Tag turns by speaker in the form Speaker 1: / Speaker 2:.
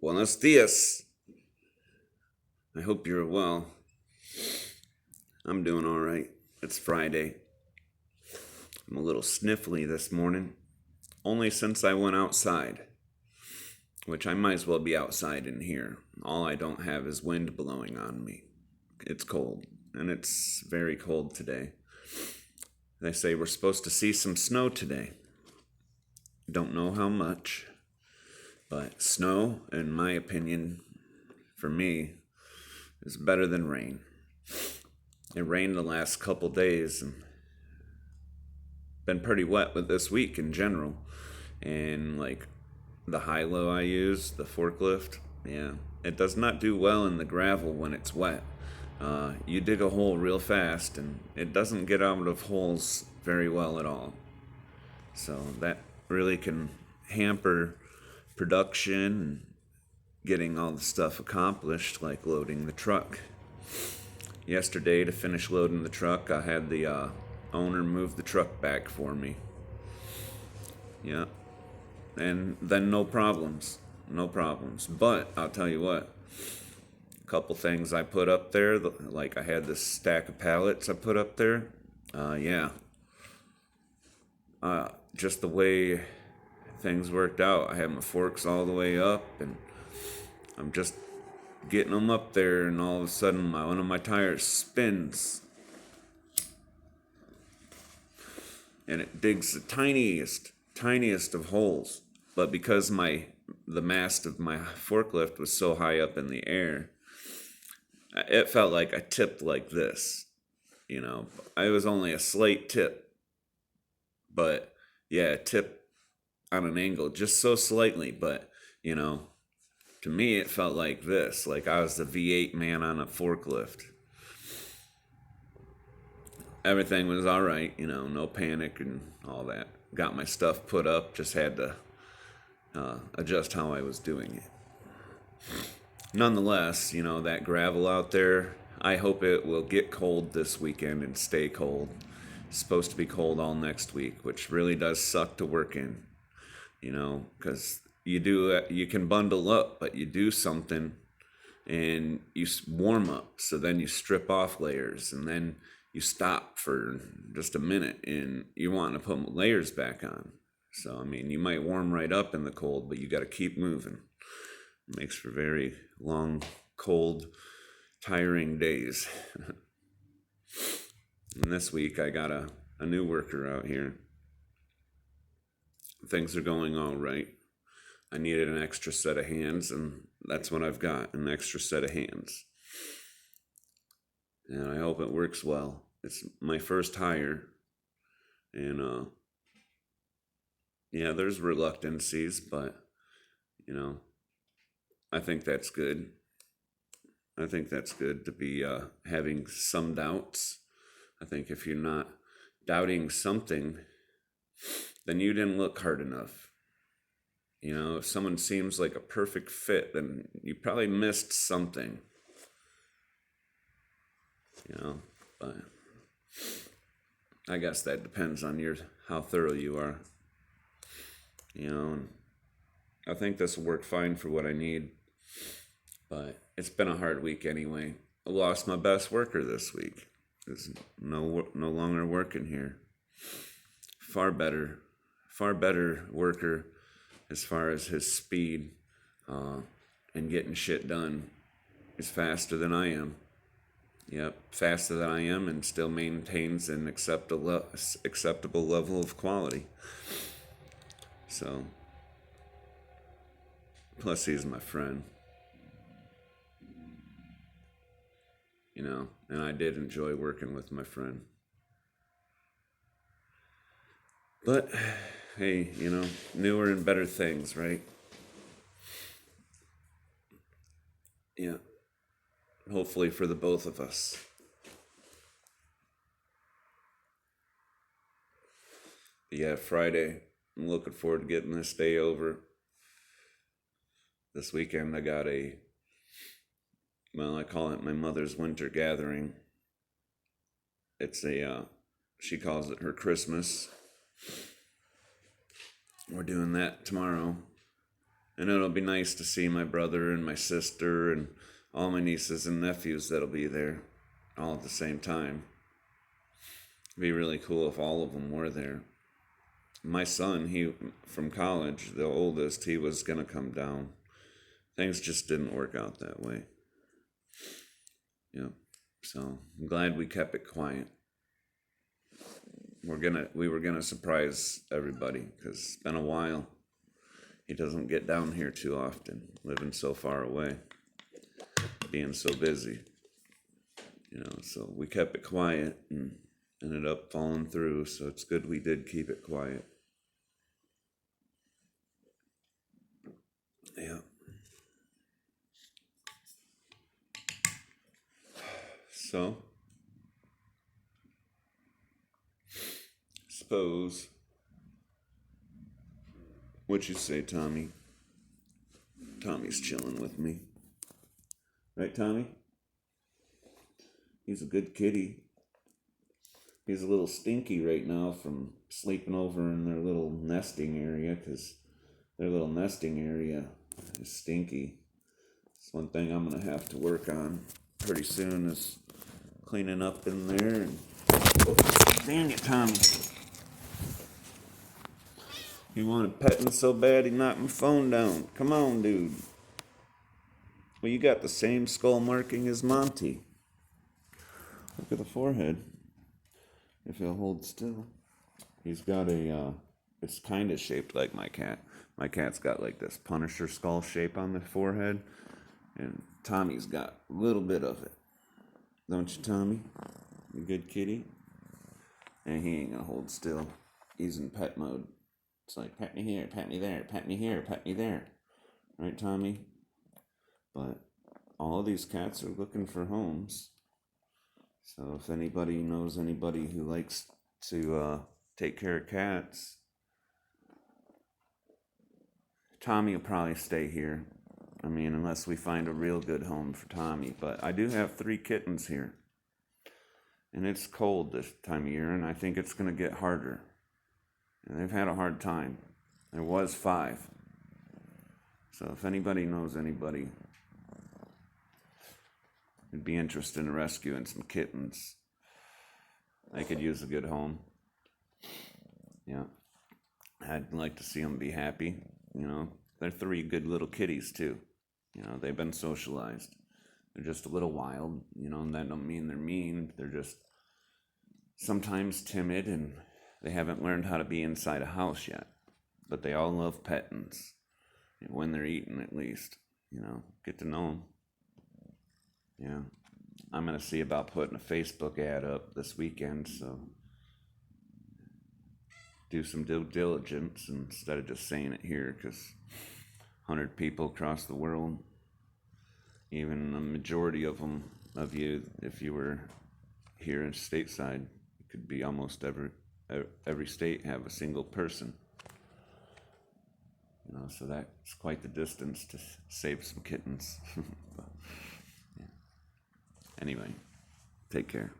Speaker 1: Buenos dias. I hope you're well. I'm doing all right. It's Friday. I'm a little sniffly this morning, only since I went outside, which I might as well be outside in here. All I don't have is wind blowing on me. It's cold, and it's very cold today. They say we're supposed to see some snow today. Don't know how much, but snow, in my opinion, for me, is better than rain. It rained the last couple days and been pretty wet with this week in general. And like the high-low I use, the forklift, yeah, it does not do well in the gravel when it's wet. You dig a hole real fast and it doesn't get out of holes very well at all. So that really can hamper production and getting all the stuff accomplished, like loading the truck. Yesterday, to finish loading the truck, I had the owner move the truck back for me. Yeah. And then no problems. No problems. But I'll tell you what, a couple things I put up there, like I had this stack of pallets I put up there. Yeah. Just the way things worked out, I had my forks all the way up, and I'm just getting them up there, and all of a sudden one of my tires spins, and it digs the tiniest of holes. But because the mast of my forklift was so high up in the air, it felt like I tipped like this. I was only a slight tip, but yeah, tip on an angle just so slightly. But to me, it felt like this, like I was the V8 man on a forklift. Everything was all right, no panic and all that. Got my stuff put up, just had to adjust how I was doing it. Nonetheless, that gravel out there, I hope it will get cold this weekend and stay cold. It's supposed to be cold all next week, which really does suck to work in, because you can bundle up, but you do something and you warm up. So then you strip off layers and then you stop for just a minute and you want to put layers back on. So, you might warm right up in the cold, but you got to keep moving. It makes for very long, cold, tiring days. And this week I got a new worker out here. Things are going all right. I needed an extra set of hands, and that's what I've got, an extra set of hands. And I hope it works well. It's my first hire, and yeah, there's reluctancies, but I think that's good. I think that's good to be having some doubts. I think if you're not doubting something, then you didn't look hard enough. If someone seems like a perfect fit, then you probably missed something. But I guess that depends on how thorough you are. And I think this will work fine for what I need. But it's been a hard week anyway. I lost my best worker this week. He's no longer working here. Far better worker as far as his speed and getting shit done. Is faster than I am. Yep, faster than I am, and still maintains an acceptable level of quality. So, plus he's my friend. And I did enjoy working with my friend. But, hey, newer and better things, right? Yeah. Hopefully for the both of us. But yeah, Friday. I'm looking forward to getting this day over. This weekend I got I call it my mother's winter gathering. It's she calls it her Christmas. We're doing that tomorrow. And it'll be nice to see my brother and my sister and all my nieces and nephews that'll be there all at the same time. It'd be really cool if all of them were there. My son, he from college, the oldest, he was gonna come down. Things just didn't work out that way. Yeah. So I'm glad we kept it quiet. We were gonna surprise everybody because it's been a while. He doesn't get down here too often, living so far away, being so busy. So we kept it quiet and ended up falling through, so it's good we did keep it quiet. Yeah. So, suppose, what you say, Tommy? Tommy's chilling with me. Right, Tommy? He's a good kitty. He's a little stinky right now from sleeping over in their little nesting area, because their little nesting area is stinky. It's one thing I'm going to have to work on pretty soon is cleaning up in there. And dang it, Tommy. He wanted petting so bad he knocked my phone down. Come on, dude. Well, you got the same skull marking as Monty. Look at the forehead. If he'll hold still. He's got it's kind of shaped like my cat. My cat's got like this Punisher skull shape on the forehead. And Tommy's got a little bit of it. Don't you, Tommy? You good kitty? And he ain't gonna hold still. He's in pet mode. It's like, pet me here, pet me there, pet me here, pet me there. Right, Tommy? But all of these cats are looking for homes. So if anybody knows anybody who likes to take care of cats, Tommy will probably stay here. I mean, unless we find a real good home for Tommy. But I do have 3 kittens here. And it's cold this time of year, and I think it's going to get harder. And they've had a hard time. There was 5. So if anybody knows anybody who'd be interested in rescuing some kittens, they could use a good home. Yeah. I'd like to see them be happy. They're 3 good little kitties too. They've been socialized. They're just a little wild, and that don't mean they're mean. They're just sometimes timid, and they haven't learned how to be inside a house yet. But they all love pettings, when they're eating at least. Get to know them. Yeah. I'm going to see about putting a Facebook ad up this weekend, so do some due diligence instead of just saying it here, because 100 people across the world, even a majority of them, of you, if you were here in stateside, it could be almost every state have a single person. So that's quite the distance to save some kittens. But, yeah. Anyway, take care.